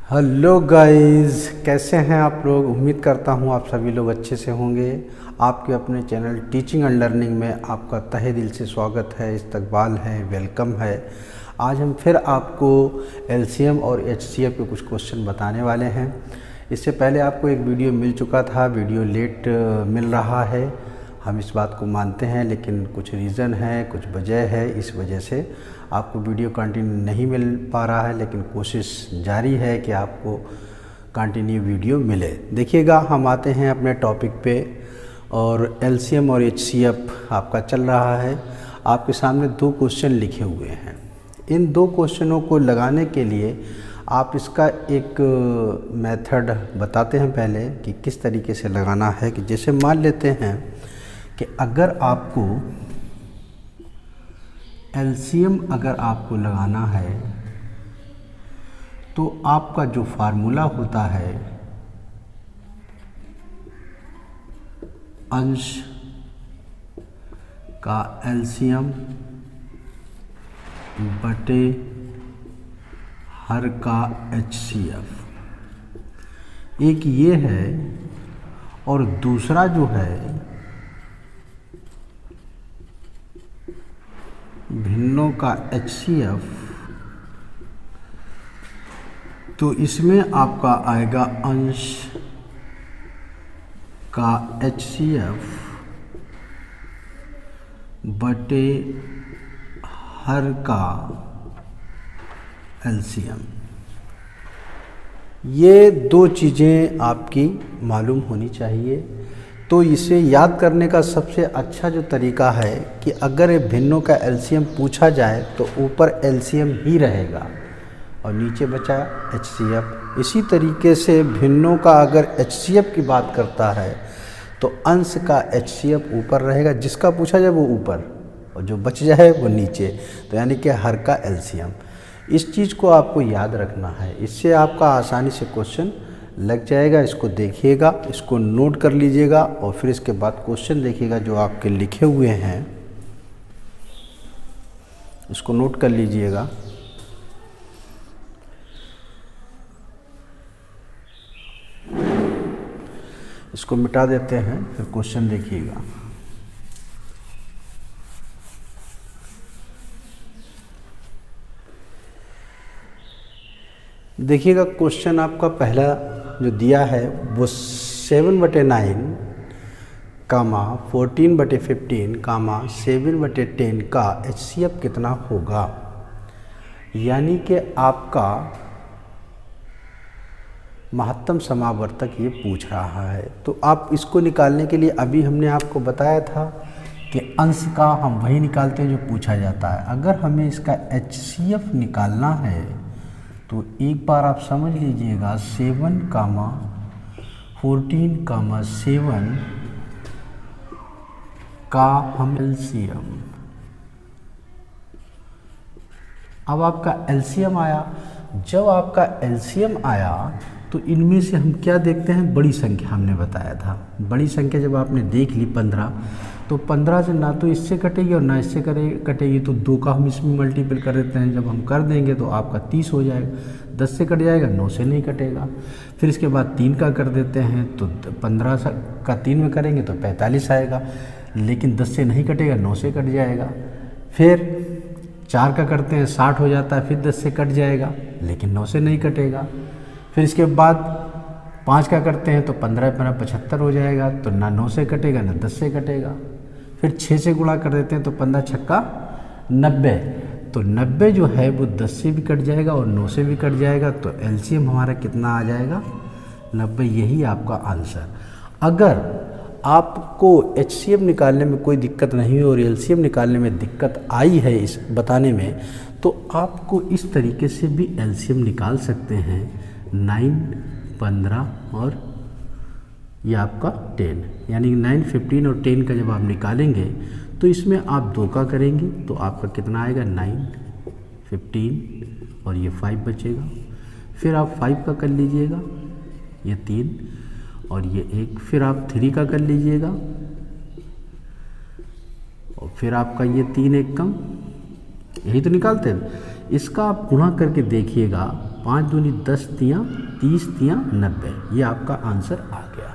Hello guys, कैसे हैं आप लोग। उम्मीद करता हूं आप सभी लोग अच्छे से होंगे। आपके अपने चैनल टीचिंग एंड लर्निंग में आपका तहे दिल से स्वागत है, इस्तकबाल है, वेलकम है। आज हम फिर आपको एलसीएम और एचसीएफ के कुछ क्वेश्चन बताने वाले हैं। इससे पहले आपको एक वीडियो मिल चुका था, वीडियो लेट मिल रहा है, हम इस बात को मानते हैं, लेकिन कुछ रीज़न है, कुछ वजह है, इस वजह से आपको वीडियो कंटिन्यू नहीं मिल पा रहा है, लेकिन कोशिश जारी है कि आपको कंटिन्यू वीडियो मिले। देखिएगा, हम आते हैं अपने टॉपिक पे और एलसीएम और एचसीएफ आपका चल रहा है। आपके सामने दो क्वेश्चन लिखे हुए हैं। इन दो क्वेश्चनों को लगाने के लिए आप इसका एक मेथड बताते हैं पहले कि किस तरीके से लगाना है। कि जैसे मान लेते हैं कि अगर आपको एलसीएम अगर लगाना है तो आपका जो फार्मूला होता है अंश का एलसीएम बटे हर का एचसीएफ, एक ये है और दूसरा जो है भिन्नों का एचसीएफ। तो इसमें आपका आएगा अंश का एचसीएफ बटे हर का एलसीएम। ये दो चीज़ें आपकी मालूम होनी चाहिए। तो इसे याद करने का सबसे अच्छा जो तरीका है कि अगर भिन्नों का एलसीएम पूछा जाए तो ऊपर एलसीएम ही रहेगा और नीचे बचा एचसीएफ। इसी तरीके से भिन्नों का अगर एचसीएफ की बात करता है तो अंश का एचसीएफ ऊपर रहेगा, जिसका पूछा जाए वो ऊपर और जो बच जाए वो नीचे, तो यानी कि हर का एलसीएम। इस चीज़ को आपको याद रखना है, इससे आपका आसानी से क्वेश्चन लग जाएगा। इसको देखिएगा, इसको नोट कर लीजिएगा और फिर इसके बाद क्वेश्चन देखिएगा जो आपके लिखे हुए हैं, इसको नोट कर लीजिएगा। इसको मिटा देते हैं, फिर क्वेश्चन देखिएगा। देखिएगा, क्वेश्चन आपका पहला जो दिया है वो 7/9 कामा 14/15 कामा 7/10 का एचसीएफ कितना होगा। यानी कि आपका महत्तम समावर्तक ये पूछ रहा है। तो आप इसको निकालने के लिए अभी हमने आपको बताया था कि अंश का हम वही निकालते हैं जो पूछा जाता है। अगर हमें इसका एचसीएफ निकालना है तो एक बार आप समझ लीजिएगा, 7 कामा 14 कामा 7 का हम एलसीएम। अब आपका एलसीएम आया। जब आपका एलसीएम आया तो इनमें से हम क्या देखते हैं, बड़ी संख्या हमने बताया था। बड़ी संख्या जब आपने देख ली 15, तो 15 से ना तो इससे कटेगी और ना इससे कटेगी, तो 2 का हम इसमें मल्टीपल कर देते हैं। जब हम कर देंगे तो आपका 30 हो जाएगा। 10 से कट जाएगा, 9 से नहीं कटेगा। फिर इसके बाद 3 का कर देते हैं तो 15 का 3 में करेंगे तो 45 आएगा, लेकिन 10 से नहीं कटेगा, 9 से कट जाएगा। फिर 4 का करते हैं, 60 हो जाता है, फिर 10 से कट जाएगा, लेकिन 9 से नहीं कटेगा। फिर इसके बाद 5 का करते हैं तो 15 75 हो जाएगा, तो ना 9 से कटेगा ना 10 से कटेगा। फिर 6 से गुणा कर देते हैं तो 15 छक्का 90, तो 90 जो है वो 10 से भी कट जाएगा और 9 से भी कट जाएगा, तो एलसीएम हमारा कितना आ जाएगा, 90। यही आपका आंसर। अगर आपको एचसीएफ निकालने में कोई दिक्कत नहीं और एलसीएम निकालने में दिक्कत आई है इस बताने में, तो आपको इस तरीके से भी एलसीएम निकाल सकते हैं। 9, 15 और ये आपका 10, यानी 9, 15 और 10 का जब आप निकालेंगे तो इसमें आप 2 का करेंगे तो आपका कितना आएगा, 9, 15 और ये 5 बचेगा। फिर आप 5 का कर लीजिएगा, ये 3 और ये 1। फिर आप 3 का कर लीजिएगा और फिर आपका ये 3 1 कम, यही तो निकालते हैं। इसका आप गुणा करके देखिएगा 5 दूनी 10 तियाँ 30 तियाँ 90, ये आपका आंसर आ गया।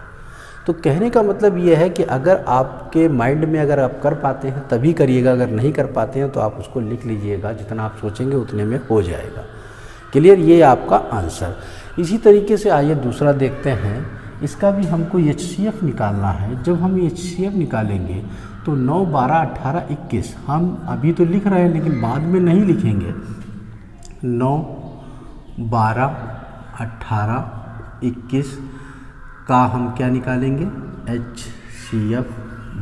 तो कहने का मतलब ये है कि अगर आपके माइंड में अगर आप कर पाते हैं तभी करिएगा, अगर नहीं कर पाते हैं तो आप उसको लिख लीजिएगा, जितना आप सोचेंगे उतने में हो जाएगा। क्लियर, ये आपका आंसर। इसी तरीके से आइए दूसरा देखते हैं, इसका भी हमको HCF निकालना है। जब हम HCF निकालेंगे तो 9, 12, 18, 21 हम अभी तो लिख रहे हैं लेकिन बाद में नहीं लिखेंगे। 9, 12, 18, 21 का हम क्या निकालेंगे, HCF।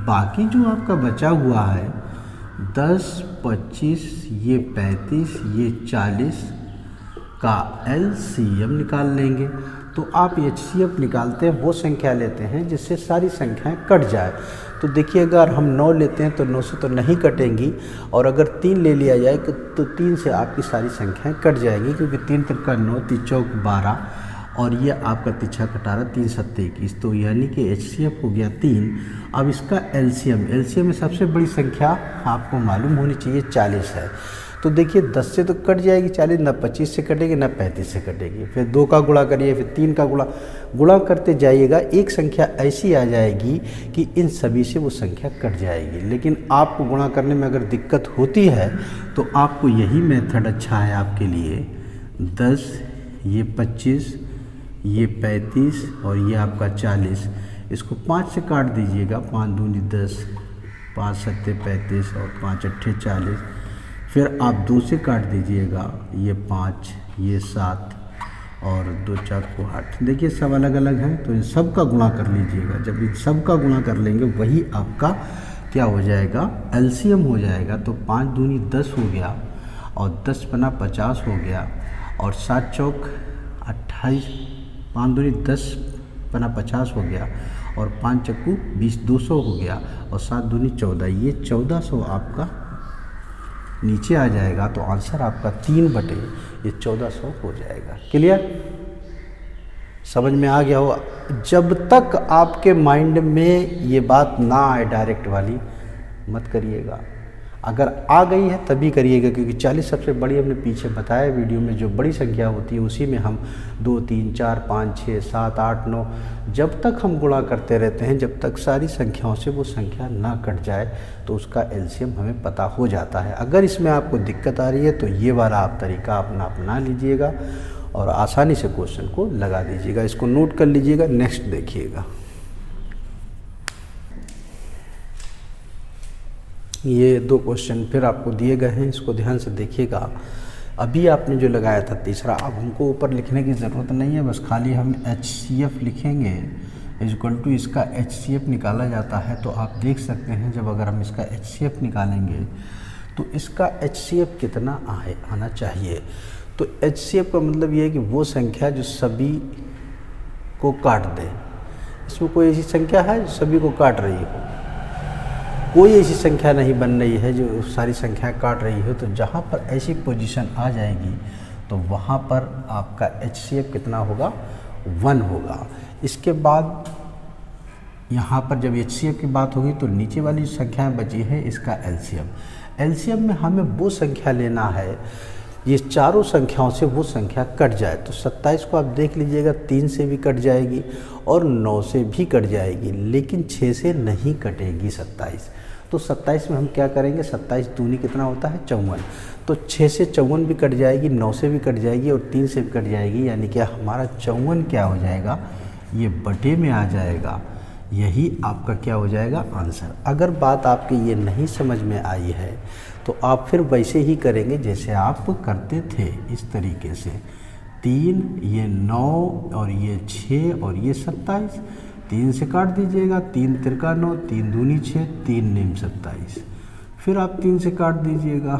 बाकी जो आपका बचा हुआ है 10, 25, ये 35, ये 40 का LCM निकाल लेंगे। तो आप HCF निकालते हैं वो संख्या लेते हैं जिससे सारी संख्याएं कट जाए। तो देखिए अगर हम 9 लेते हैं तो 9 से तो नहीं कटेंगी, और अगर 3 ले लिया जाए तो 3 से आपकी सारी संख्याएं कट जाएंगी, क्योंकि 3 तिरका 9, 3 चौक 12 और ये आपका तिरछा कटारा 3 सत्ते 21, तो यानी कि HCF हो गया 3। अब इसका LCM में सबसे बड़ी संख्या आपको मालूम होनी चाहिए 40 है। तो देखिए 10 से तो कट जाएगी 40, ना 25 से कटेगी ना 35 से कटेगी। फिर 2 का गुणा करिए, फिर 3 का गुणा करते जाइएगा, एक संख्या ऐसी आ जाएगी कि इन सभी से वो संख्या कट जाएगी। लेकिन आपको गुणा करने में अगर दिक्कत होती है तो आपको यही मेथड अच्छा है आपके लिए। 10, ये 25, ये 35 और ये आपका 40, इसको 5 से काट दीजिएगा। 5 दूनी 10, 5 सत्ते 35 और 5 अट्ठे 40। फिर आप 2 से काट दीजिएगा, ये 5, ये 7 और 2 4 को 8। देखिए सब अलग अलग हैं, तो इन सब का गुणा कर लीजिएगा। जब इन सब का गुणा कर लेंगे वही आपका क्या हो जाएगा, LCM हो जाएगा। तो 5 दूनी 10 हो गया और 10 पना 50 हो गया और 7 चौक 28, 5 दूनी 10 पना 50 हो गया और 5 चक्कू 20, 200 हो गया और 7 दूनी 14, ये 1400 आपका नीचे आ जाएगा। तो आंसर आपका 3 बटे ये 1400 हो जाएगा। क्लियर, समझ में आ गया हो। जब तक आपके माइंड में ये बात ना आए डायरेक्ट वाली, मत करिएगा। अगर आ गई है तभी करिएगा, क्योंकि 40 सबसे बड़ी हमने पीछे बताया वीडियो में, जो बड़ी संख्या होती है उसी में हम 2, 3, 4, 5, 6, 7, 8, 9 जब तक हम गुणा करते रहते हैं, जब तक सारी संख्याओं से वो संख्या ना कट जाए तो उसका LCM हमें पता हो जाता है। अगर इसमें आपको दिक्कत आ रही है तो ये वाला आप तरीका अपना लीजिएगा और आसानी से क्वेश्चन को लगा दीजिएगा। इसको नोट कर लीजिएगा। नेक्स्ट देखिएगा, ये 2 क्वेश्चन फिर आपको दिए गए हैं, इसको ध्यान से देखिएगा। अभी आपने जो लगाया था तीसरा, अब हमको ऊपर लिखने की ज़रूरत नहीं है, बस खाली हम HCF लिखेंगे इक्वल टू इसका HCF निकाला जाता है। तो आप देख सकते हैं जब अगर हम इसका HCF निकालेंगे तो इसका HCF कितना आना चाहिए। तो HCF का मतलब ये है कि वो संख्या जो सभी को काट दे। इसमें कोई ऐसी संख्या है जो सभी को काट रही हो, कोई ऐसी संख्या नहीं बन रही है जो सारी संख्याएं काट रही हो। तो जहाँ पर ऐसी पोजीशन आ जाएगी तो वहाँ पर आपका HCF कितना होगा, 1 होगा। इसके बाद यहाँ पर जब HCF की बात होगी तो नीचे वाली संख्याएं बची है इसका LCM में हमें वो संख्या लेना है, ये चारों संख्याओं से वो संख्या कट जाए। तो 27 को आप देख लीजिएगा, 3 से भी कट जाएगी और 9 से भी कट जाएगी, लेकिन 6 से नहीं कटेगी 27। तो 27 में हम क्या करेंगे, 27 दूनी कितना होता है 54। तो 6 से 54 भी कट जाएगी, 9 से भी कट जाएगी और 3 से भी कट जाएगी, यानी कि हमारा 54 क्या हो जाएगा, ये बटे में आ जाएगा। यही आपका क्या हो जाएगा, आंसर। अगर बात आपकी ये नहीं समझ में आई है तो आप फिर वैसे ही करेंगे जैसे आप करते थे, इस तरीके से 3, ये 9 और ये 6 और ये 27, 3 से काट दीजिएगा, 3 तिरका 9, 3 दूनी 6, 3 नीम 27। फिर आप 3 से काट दीजिएगा,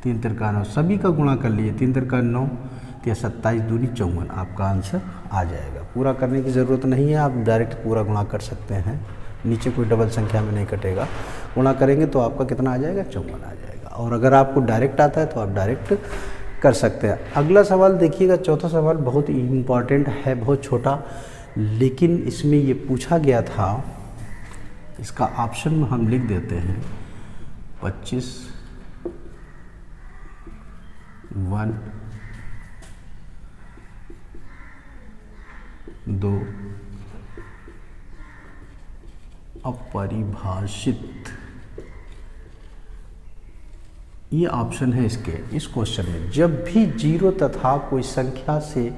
3 तिरका 9, सभी का गुणा कर लीजिए, 3 तिरका 9, तो 27 दूनी 54, आपका आंसर आ जाएगा। पूरा करने की ज़रूरत नहीं है, आप डायरेक्ट पूरा गुणा कर सकते हैं, नीचे कोई डबल संख्या में नहीं कटेगा। गुणा करेंगे तो आपका कितना आ जाएगा, 54 आ जाएगा। और अगर आपको डायरेक्ट आता है तो आप डायरेक्ट कर सकते हैं। अगला सवाल देखिएगा, चौथा सवाल बहुत ही इम्पॉर्टेंट है, बहुत छोटा, लेकिन इसमें ये पूछा गया था, इसका ऑप्शन में हम लिख देते हैं 25, 1, 2 अपरिभाषित, ये ऑप्शन है इसके इस क्वेश्चन में। जब भी 0 तथा कोई संख्या से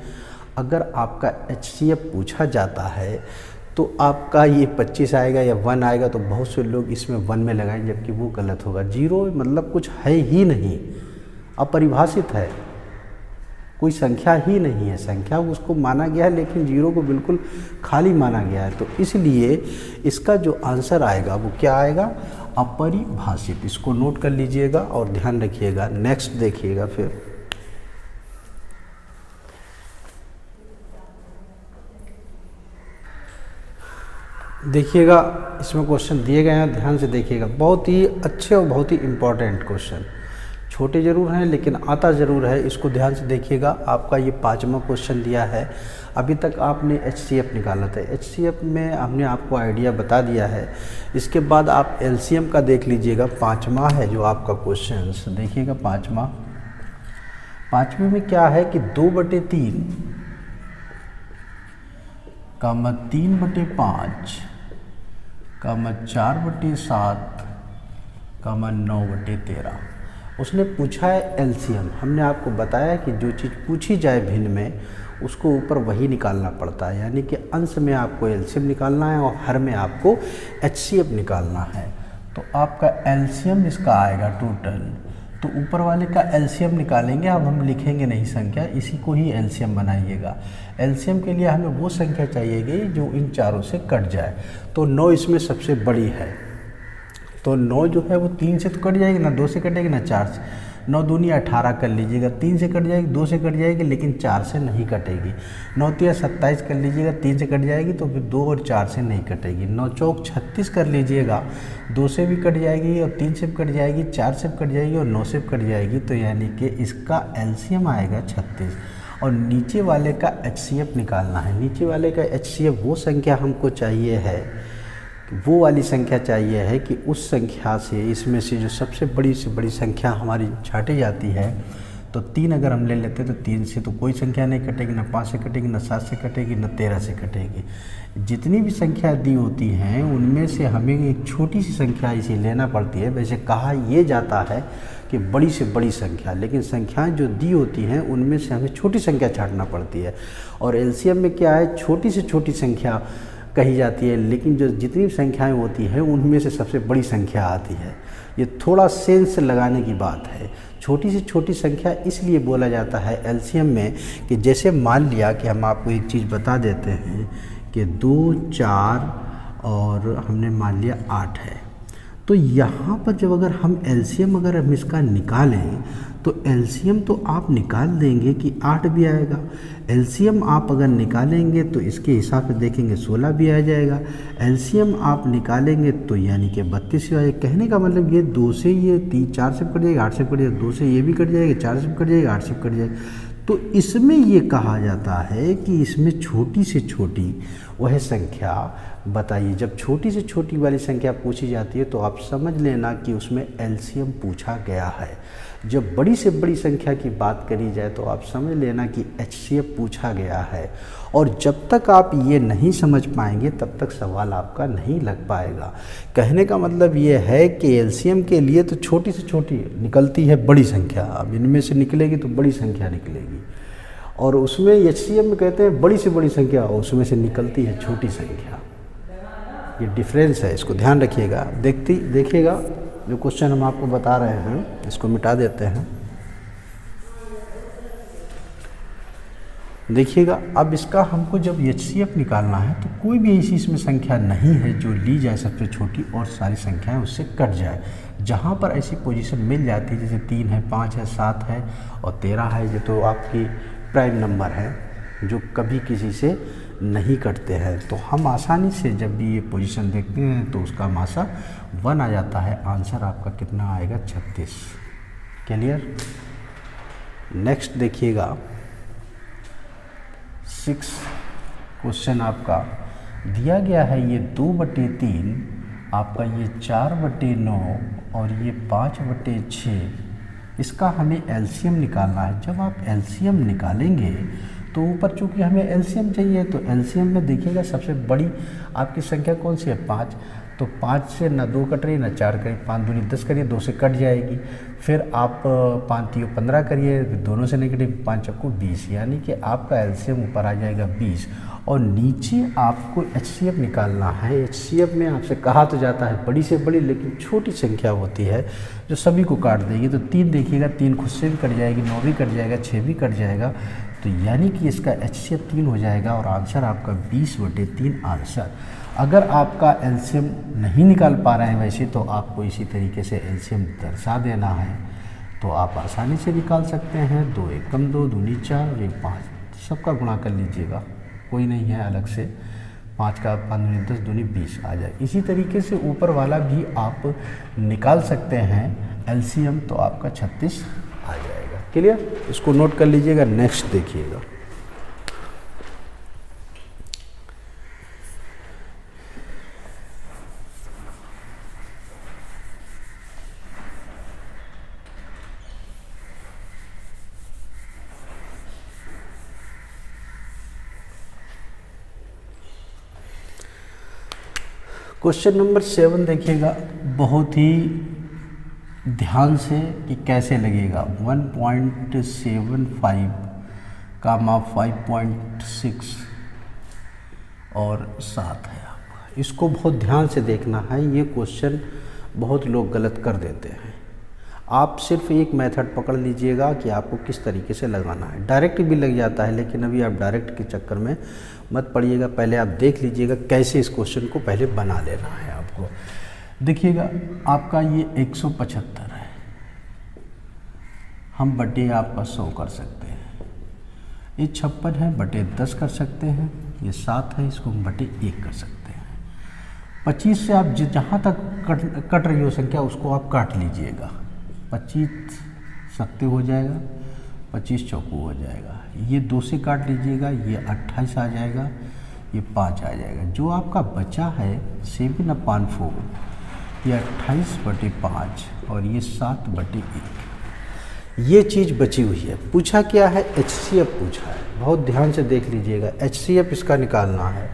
अगर आपका HCF पूछा जाता है तो आपका ये 25 आएगा या 1 आएगा, तो बहुत से लोग इसमें 1 में लगाएंगे, जबकि वो गलत होगा। 0 मतलब कुछ है ही नहीं, अपरिभाषित है, कोई संख्या ही नहीं है। संख्या उसको माना गया है लेकिन 0 को बिल्कुल खाली माना गया है, तो इसलिए इसका जो आंसर आएगा वो क्या आएगा, अपरिभाषित। इसको नोट कर लीजिएगा और ध्यान रखिएगा। नेक्स्ट देखिएगा, फिर देखिएगा, इसमें क्वेश्चन दिए गए हैं, ध्यान से देखिएगा। बहुत ही अच्छे और बहुत ही इम्पोर्टेंट क्वेश्चन, छोटे ज़रूर हैं लेकिन आता ज़रूर है। इसको ध्यान से देखिएगा। आपका ये 5वां क्वेश्चन दिया है। अभी तक आपने HCF निकाला था, HCF में हमने आपको आइडिया बता दिया है। इसके बाद आप LCM का देख लीजिएगा। 5वां है जो आपका क्वेश्चन, देखिएगा 5वें में क्या है कि 2/3 कामा 3/5 कामा 4/7 कामा 9/13। उसने पूछा है LCM। हमने आपको बताया कि जो चीज़ पूछी जाए भिन्न में उसको ऊपर वही निकालना पड़ता है, यानी कि अंश में आपको LCM निकालना है और हर में आपको HCF निकालना है। तो आपका LCM इसका आएगा टोटल, तो ऊपर वाले का LCM निकालेंगे। अब हम लिखेंगे नहीं संख्या, इसी को ही LCM बनाइएगा। LCM के लिए हमें वो संख्या चाहिएगी जो इन चारों से कट जाए। तो 9 इसमें सबसे बड़ी है, तो 9 जो है वो 3 से तो कट जाएगी ना, 2 से कटेगी ना 4 से। 9 दूनी 18 कर लीजिएगा, 3 से कट जाएगी, 2 से कट जाएगी, लेकिन 4 से नहीं कटेगी। 9 3 27 कर लीजिएगा, 3 से कट जाएगी तो फिर 2 और 4 से नहीं कटेगी। 9 चौक 36 कर लीजिएगा, 2 से भी कट जाएगी और 3 से भी कट जाएगी, 4 से भी कट जाएगी और 9 से भी कट जाएगी। तो यानी कि इसका LCM आएगा 36। और नीचे वाले का HCF निकालना है। नीचे वाले का HCF वो संख्या हमको चाहिए है, वो वाली संख्या चाहिए है कि उस संख्या से, इसमें से जो सबसे बड़ी से बड़ी संख्या हमारी छाटी जाती है, तो 3 अगर हम ले लेते तो 3 से तो कोई संख्या नहीं कटेगी, ना 5 से कटेगी, ना 7 से कटेगी, ना 13 से कटेगी। जितनी भी संख्या दी होती हैं उनमें से हमें एक छोटी सी संख्या इसे लेना पड़ती है। वैसे कहा ये जाता है कि बड़ी से बड़ी संख्या, लेकिन संख्याएं जो दी होती हैं उनमें से हमें छोटी संख्या छाटना पड़ती है। और LCM में क्या है, छोटी से छोटी संख्या कही जाती है, लेकिन जो जितनी भी संख्याएं होती हैं उनमें से सबसे बड़ी संख्या आती है। ये थोड़ा सेंस लगाने की बात है। छोटी से छोटी संख्या इसलिए बोला जाता है LCM में कि जैसे मान लिया कि हम आपको एक चीज़ बता देते हैं कि 2 4 और हमने मान लिया 8 है, तो यहाँ पर जब अगर हम LCM अगर हम इसका निकालें तो LCM तो आप निकाल देंगे कि 8 भी आएगा। LCM आप अगर निकालेंगे तो इसके हिसाब से देखेंगे 16 भी आ जाएगा। LCM आप निकालेंगे तो यानी कि 32 आ जाएगा। कहने का मतलब ये 2 से ये 3 4 से कट जाएगा, 8 से कट जाएगा, 2 से ये भी कट जाएगा, 4 से कट जाएगा, 8 से कट जाएगा। तो इसमें ये कहा जाता है कि इसमें छोटी से छोटी वह संख्या बताइए। जब छोटी से छोटी वाली संख्या पूछी जाती है तो आप समझ लेना कि उसमें LCM पूछा गया है। जब बड़ी से बड़ी संख्या की बात करी जाए तो आप समझ लेना कि HCF पूछा गया है। और जब तक आप ये नहीं समझ पाएंगे तब तक सवाल आपका नहीं लग पाएगा। कहने का मतलब ये है कि LCM के लिए तो छोटी से छोटी निकलती है बड़ी संख्या, अब इनमें से निकलेगी तो बड़ी संख्या निकलेगी, और उसमें HCF में कहते हैं बड़ी से बड़ी संख्या और उसमें से निकलती है छोटी संख्या। ये डिफरेंस है, इसको ध्यान रखिएगा। देखिएगा जो क्वेश्चन हम आपको बता रहे हैं इसको मिटा देते हैं। देखिएगा, अब इसका हमको जब HCF निकालना है तो कोई भी ऐसी इसमें संख्या नहीं है जो ली जाए सबसे छोटी और सारी संख्याएं उससे कट जाए। जहाँ पर ऐसी पोजीशन मिल जाती है, जैसे 3 है, 5 है, 7 है और 13 है, जो तो आपकी प्राइम नंबर है जो कभी किसी से नहीं कटते हैं, तो हम आसानी से जब भी ये पोजीशन देखते हैं तो उसका मासा 1 आ जाता है। आंसर आपका कितना आएगा, 36। क्लियर। नेक्स्ट देखिएगा 6 क्वेश्चन आपका दिया गया है। ये 2/3 आपका, ये 4/9 और ये 5/6, इसका हमें LCM निकालना है। जब आप LCM निकालेंगे तो ऊपर चूँकि हमें एलसीएम चाहिए, तो एलसीएम में देखिएगा सबसे बड़ी आपकी संख्या कौन सी है, 5। तो 5 से ना 2 कट रही ना 4 करिए, 5 दूनी 10 करिए, 2 से कट जाएगी। फिर आप 5 तियो 15 करिए, दोनों से नेगेटिव, 5 चक्कू 20, यानी कि आपका एलसीएम ऊपर आ जाएगा 20। और नीचे आपको एचसीएफ निकालना है। एचसीएफ में आपसे कहा तो जाता है बड़ी से बड़ी, लेकिन छोटी संख्या होती है जो सभी को काट देगी। तो 3 देखिएगा, 3 खुद से भी कट जाएगी, 9 भी कट जाएगा, 6 भी कट जाएगा। तो यानी कि इसका एचसीएफ 3 हो जाएगा और आंसर आपका 20/3 आंसर। अगर आपका एलसीएम नहीं निकाल पा रहे हैं वैसे, तो आपको इसी तरीके से एलसीएम दर्शा देना है, तो आप आसानी से निकाल सकते हैं। 2 एकम 2, दूनी 4 और 1 5, सबका गुणा कर लीजिएगा, कोई नहीं है अलग से। 5 का 5 दूनी 10, दूनी 20 आ जाए। इसी तरीके से ऊपर वाला भी आप निकाल सकते हैं एलसीएम, तो आपका 36 आ जाएगा। क्लियर, इसको नोट कर लीजिएगा। नेक्स्ट देखिएगा, क्वेश्चन नंबर 7 देखिएगा बहुत ही ध्यान से कि कैसे लगेगा। 1.75 का माप 5.6 और 7 है। आपका इसको बहुत ध्यान से देखना है। ये क्वेश्चन बहुत लोग गलत कर देते हैं। आप सिर्फ एक मेथड पकड़ लीजिएगा कि आपको किस तरीके से लगाना है। डायरेक्ट भी लग जाता है, लेकिन अभी आप डायरेक्ट के चक्कर में मत पड़िएगा। पहले आप देख लीजिएगा कैसे इस क्वेश्चन को पहले बना लेना है आपको। देखिएगा आपका ये 175 है, हम बटे आपका 100 कर सकते हैं। ये 56 है, बटे 10 कर सकते हैं। ये 7 है, इसको हम बटे 1 कर सकते हैं। 25 से आप जहाँ तक कट रही हो संख्या उसको आप काट लीजिएगा। 25 सत्ते हो जाएगा, 25 चौको हो जाएगा। ये 2 से काट लीजिएगा, ये 28 आ जाएगा, ये 5 आ जाएगा। जो आपका बचा है 7/4, ये 28/5 और ये 7/1। ये चीज़ बची हुई है। पूछा क्या है, एचसीएफ पूछा है। बहुत ध्यान से देख लीजिएगा, एचसीएफ इसका निकालना है।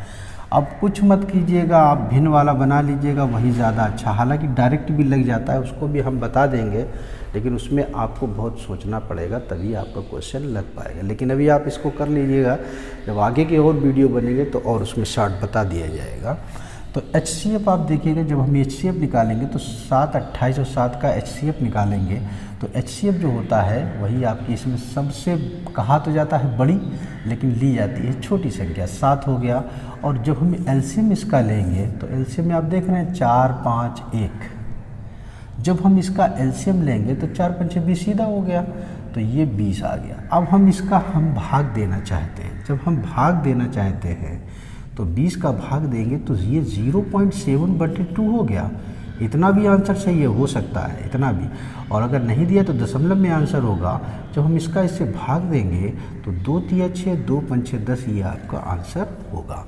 अब कुछ मत कीजिएगा, आप भिन्न वाला बना लीजिएगा, वही ज़्यादा अच्छा। हालांकि डायरेक्ट भी लग जाता है, उसको भी हम बता देंगे, लेकिन उसमें आपको बहुत सोचना पड़ेगा, तभी आपका क्वेश्चन लग पाएगा। लेकिन अभी आप इसको कर लीजिएगा, जब आगे के और वीडियो बनेंगे तो और उसमें शॉर्ट बता दिया जाएगा। तो एचसीएफ आप देखिएगा, जब हम एचसीएफ निकालेंगे तो 7, 28 और 7 का एचसीएफ निकालेंगे, तो एचसीएफ जो होता है वही आपकी इसमें सबसे कहा तो जाता है बड़ी, लेकिन ली जाती है छोटी संख्या। 7 हो गया। और जब हम एलसीएम इसका लेंगे तो एलसीएम में आप देख रहे हैं 4, 5, 1। जब हम इसका एलसीएम लेंगे तो 4 5 20 सीधा हो गया, तो ये 20 आ गया। अब हम इसका भाग देना चाहते हैं। जब हम भाग देना चाहते हैं तो 20 का भाग देंगे तो ये 0.7/2 हो गया। इतना भी आंसर सही है, हो सकता है इतना भी। और अगर नहीं दिया तो दशमलव में आंसर होगा। जब हम इसका इससे भाग देंगे तो 2 तिया 6, 2 पंचे 10, ये आपका आंसर होगा।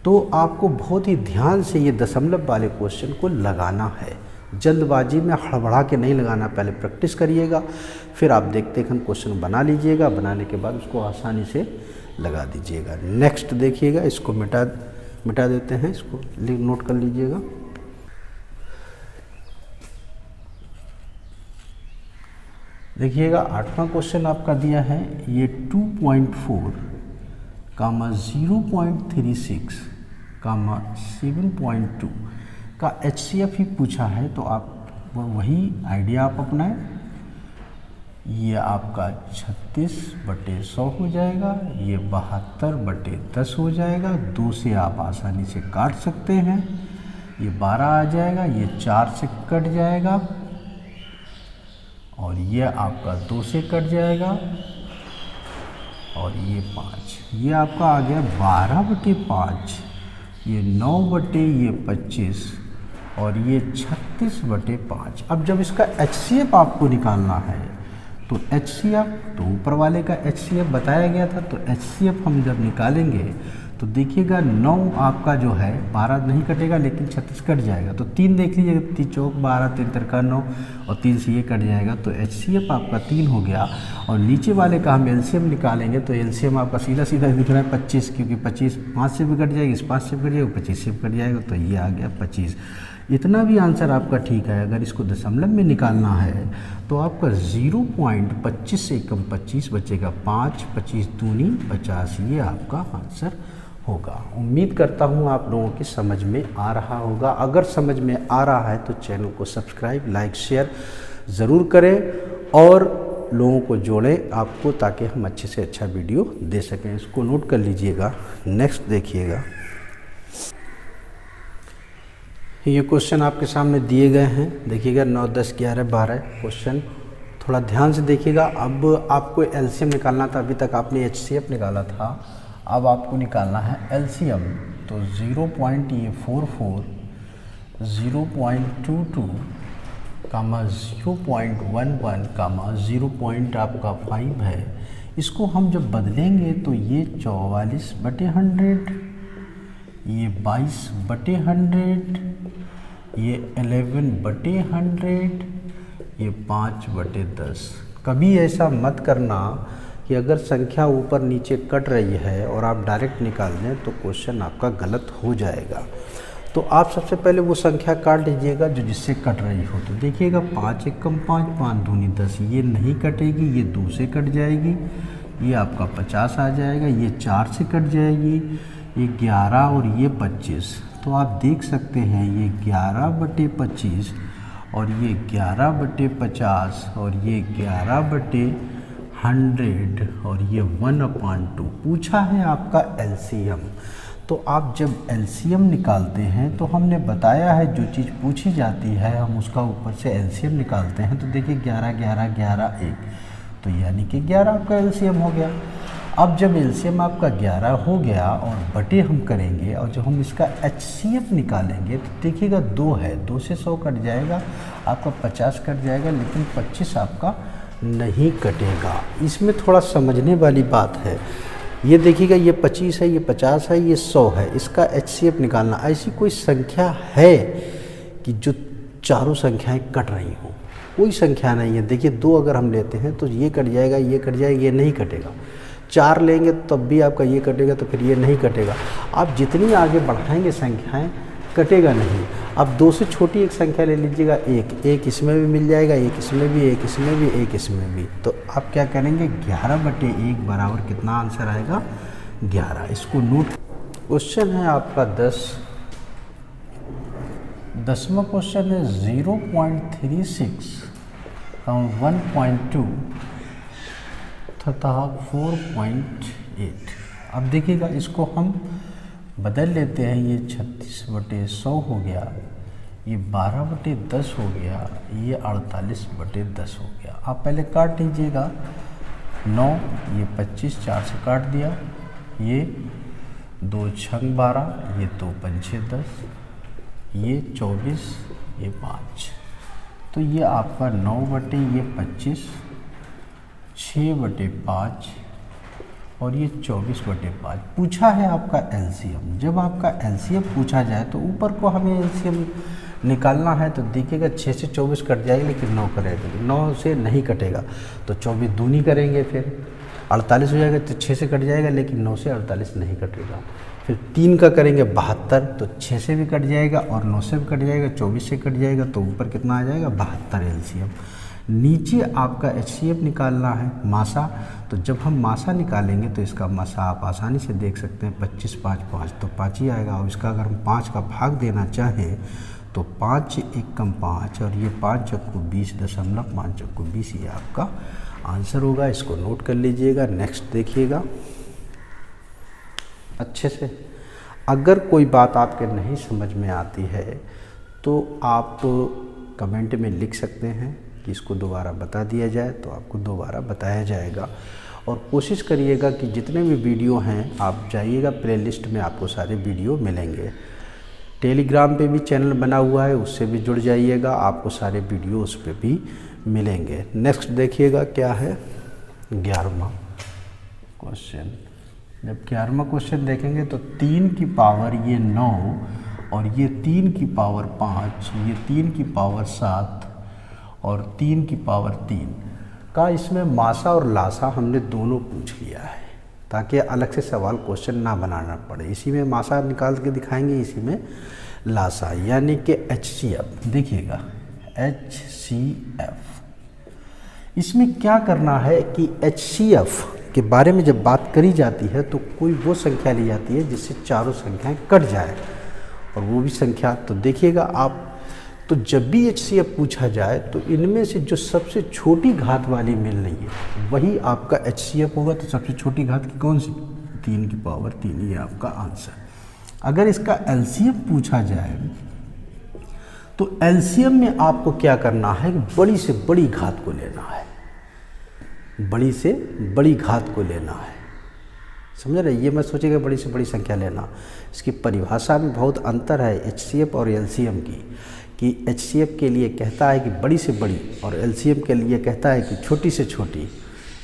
तो आपको बहुत ही ध्यान से ये दशमलव वाले क्वेश्चन को लगाना है। जल्दबाजी में हड़बड़ा के नहीं लगाना, पहले प्रैक्टिस करिएगा, फिर आप देखते हैं क्वेश्चन बना लीजिएगा। बनाने के बाद उसको आसानी से लगा दीजिएगा। नेक्स्ट देखिएगा, इसको मिटा देते हैं, इसको नोट कर लीजिएगा। देखिएगा 8वां क्वेश्चन आपका दिया है, ये 2.4, 0.36, 7.2 का एचसीएफ ही पूछा है। तो आप वही आइडिया आप अपनाएं। ये आपका 36/100 हो जाएगा, ये 72/10 हो जाएगा। 2 से आप आसानी से काट सकते हैं, ये 12 आ जाएगा, ये 4 से कट जाएगा और ये आपका 2 से कट जाएगा और ये 5, ये आपका आ गया 12/5, ये 9/25 और ये 36/5। अब जब इसका एचसीएफ आपको निकालना है तो एचसीएफ तो ऊपर वाले का एचसीएफ बताया गया था, तो एचसीएफ हम जब निकालेंगे तो देखिएगा 9 आपका जो है 12 नहीं कटेगा लेकिन 36 कट जाएगा, तो 3 देख लीजिएगा, 3 चौक 12, 3 तिरका 9 और 3 से ये कट जाएगा, तो HCF आपका 3 हो गया। और नीचे वाले का हम LCM निकालेंगे तो LCM आपका सीधा सीधा दिख रहा है 25, क्योंकि 25 5 से भी कट जाएगी, इस 5 से भी कट जाएगा, 25 से भी कट जाएगा, तो ये आ गया 25। इतना भी आंसर आपका ठीक है। अगर इसको दशमलव में निकालना है तो आपका 0.25 से कम 25 बचेगा 5, 25 दूनी 50, ये आपका आंसर होगा। उम्मीद करता हूँ आप लोगों की समझ में आ रहा होगा। अगर समझ में आ रहा है तो चैनल को सब्सक्राइब, लाइक, शेयर ज़रूर करें और लोगों को जोड़ें आपको, ताकि हम अच्छे से अच्छा वीडियो दे सकें। इसको नोट कर लीजिएगा। नेक्स्ट देखिएगा, ये क्वेश्चन आपके सामने दिए गए हैं। देखिएगा 9, 10, 11, 12 क्वेश्चन, थोड़ा ध्यान से देखिएगा। अब आपको LCM निकालना था, अभी तक आपने HCF निकाला था, अब आपको निकालना है LCM। तो 0.44, 0.22, 0.11, 0.5 है। इसको हम जब बदलेंगे तो ये 44/100, ये 22/100, ये 11/100, ये 5/10। कभी ऐसा मत करना कि अगर संख्या ऊपर नीचे कट रही है और आप डायरेक्ट निकाल दें तो क्वेश्चन आपका गलत हो जाएगा। तो आप सबसे पहले वो संख्या काट लीजिएगा जो जिससे कट रही हो। तो देखिएगा 5 एकम 5, 5 दूनी 10, ये नहीं कटेगी, ये 2 से कट जाएगी, ये आपका 50 आ जाएगा, ये 4 से कट जाएगी, ये 11 और ये 25। तो आप देख सकते हैं ये 11/25 और ये 11/50 और ये 11/100 और ये 1/2 पूछा है आपका LCM। तो आप जब LCM निकालते हैं तो हमने बताया है जो चीज़ पूछी जाती है हम उसका ऊपर से LCM निकालते हैं। तो देखिए 11, 11, 11, 1, तो यानी कि 11 आपका LCM हो गया। अब जब LCM आपका 11 हो गया और बटे हम करेंगे और जब हम इसका HCF निकालेंगे तो देखिएगा 2 है, 2 से 100 कट जाएगा, आपका 50 कट जाएगा, लेकिन 25 आपका नहीं कटेगा। इसमें थोड़ा समझने वाली बात है। ये देखिएगा ये 25 है, ये 50 है, ये 100 है, इसका HCF निकालना। ऐसी कोई संख्या है कि जो चारों संख्याएं कट रही हो? कोई संख्या नहीं है। देखिए 2 अगर हम लेते हैं तो ये कट जाएगा, ये कट जाएगा, ये नहीं कटेगा। 4 लेंगे तब भी आपका ये कटेगा, तो फिर ये नहीं कटेगा। आप जितनी आगे बढ़ाएंगे संख्याएं कटेगा नहीं। अब 2 से छोटी एक संख्या ले लीजिएगा, 1 इसमें भी मिल जाएगा, 1 इसमें भी, 1 इसमें भी, 1 इसमें भी। तो आप क्या करेंगे 11/1 बराबर कितना आंसर आएगा 11। इसको नोट। क्वेश्चन है आपका 10वां क्वेश्चन है 0.36, 1.2 तथा 4.8। अब देखिएगा इसको हम बदल लेते हैं। ये 36/100 हो गया, ये 12/10 हो गया, ये 48/10 हो गया। आप पहले काट लीजिएगा। 9, ये 25, 4 से काट दिया, ये 2 छंग 12, ये 2 पंछे 10, ये 24, ये 5। तो ये आपका 9/25, 6/5 और ये 24/5 पूछा है आपका LCM। जब आपका LCM पूछा जाए तो ऊपर को हमें LCM निकालना है। तो देखिएगा 6 से 24 कट जाएगा, लेकिन 9 कटेगा, 9 से नहीं कटेगा, तो 24 दूनी करेंगे, फिर 48 हो जाएगा, तो 6 से कट जाएगा, लेकिन 9 से 48 नहीं कटेगा। फिर 3 का करेंगे 72, तो 6 से भी कट जाएगा और 9 से भी कट जाएगा, 24 से कट जाएगा, तो ऊपर कितना आ जाएगा 72 LCM। नीचे आपका HCF निकालना है, मासा। तो जब हम मासा निकालेंगे तो इसका मासा आप आसानी से देख सकते हैं, 25, 5, 5, तो 5 ही आएगा। और इसका अगर हम 5 का भाग देना चाहें तो 5 एकम 5 और ये 5 चक्कू 20.5 चक्कू 20, ये आपका आंसर होगा। इसको नोट कर लीजिएगा। नेक्स्ट देखिएगा अच्छे से। अगर कोई बात आपके नहीं समझ में आती है तो आप कमेंट में लिख सकते हैं कि इसको दोबारा बता दिया जाए, तो आपको दोबारा बताया जाएगा। और कोशिश करिएगा कि जितने भी वीडियो हैं आप जाइएगा, प्लेलिस्ट में आपको सारे वीडियो मिलेंगे। टेलीग्राम पे भी चैनल बना हुआ है, उससे भी जुड़ जाइएगा, आपको सारे वीडियो उस पर भी मिलेंगे। नेक्स्ट देखिएगा क्या है 11वां क्वेश्चन। जब 11वां क्वेश्चन देखेंगे तो 3 की पावर ये 9 और ये 3 की पावर 5, ये 3 की पावर 7 और 3 की पावर 3 का इसमें मासा और लासा हमने दोनों पूछ लिया है, ताकि अलग से सवाल क्वेश्चन ना बनाना पड़े। इसी में मासा निकाल के दिखाएंगे, इसी में लासा, यानी कि HCF। देखिएगा HCF, इसमें क्या करना है कि HCF के बारे में जब बात करी जाती है तो कोई वो संख्या ली जाती है जिससे चारों संख्याएं कट जाए, और वो भी संख्या तो देखिएगा आप, तो जब भी HCF पूछा जाए तो इनमें से जो सबसे छोटी घात वाली मिल रही है वही आपका HCF होगा। तो सबसे छोटी घात की कौन सी? 3 की पावर 3, ये आपका आंसर। अगर इसका LCM पूछा जाए तो LCM में आपको क्या करना है, बड़ी से बड़ी घात को लेना है, बड़ी से बड़ी घात को लेना है, समझ रहे? ये मत सोचिएगा बड़ी से बड़ी संख्या लेना। इसकी परिभाषा में बहुत अंतर है HCF और LCM की, कि HCF के लिए कहता है कि बड़ी से बड़ी और LCM के लिए कहता है कि छोटी से छोटी,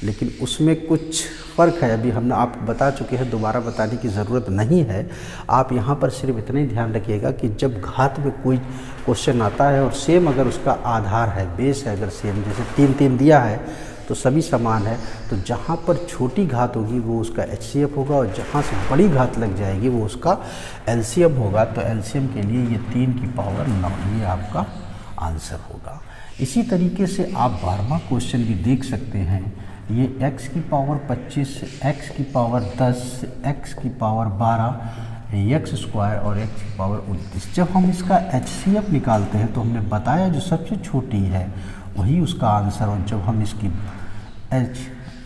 लेकिन उसमें कुछ फ़र्क है। अभी हमने आपको बता चुके हैं, दोबारा बताने की ज़रूरत नहीं है। आप यहाँ पर सिर्फ इतना ही ध्यान रखिएगा कि जब घात में कोई क्वेश्चन आता है और सेम अगर उसका आधार है, बेस है, अगर सेम जैसे 3 दिया है तो सभी समान है, तो जहाँ पर छोटी घात होगी वो उसका HCF होगा और जहाँ से बड़ी घात लग जाएगी वो उसका LCM होगा। तो LCM के लिए ये 3 की पावर 9, ये आपका आंसर होगा। इसी तरीके से आप 12वां क्वेश्चन भी देख सकते हैं। ये x की पावर 25, x की पावर 10, x की पावर 12, x स्क्वायर और x की पावर 29। जब हम इसका HCF निकालते हैं तो हमने बताया जो सबसे छोटी है वही उसका आंसर, और जब हम इसकी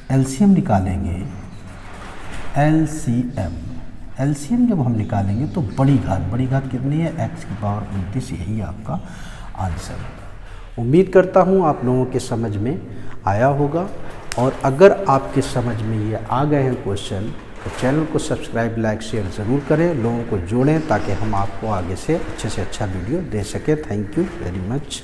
LCM निकालेंगे, LCM जब हम निकालेंगे तो बड़ी घात कितनी है? x की पावर 29, यही आपका आंसर है। उम्मीद करता हूँ आप लोगों के समझ में आया होगा, और अगर आपके समझ में ये आ गए हैं क्वेश्चन तो चैनल को सब्सक्राइब, लाइक, शेयर ज़रूर करें, लोगों को जोड़ें ताकि हम आपको आगे से अच्छा वीडियो दे सकें। Thank you very much.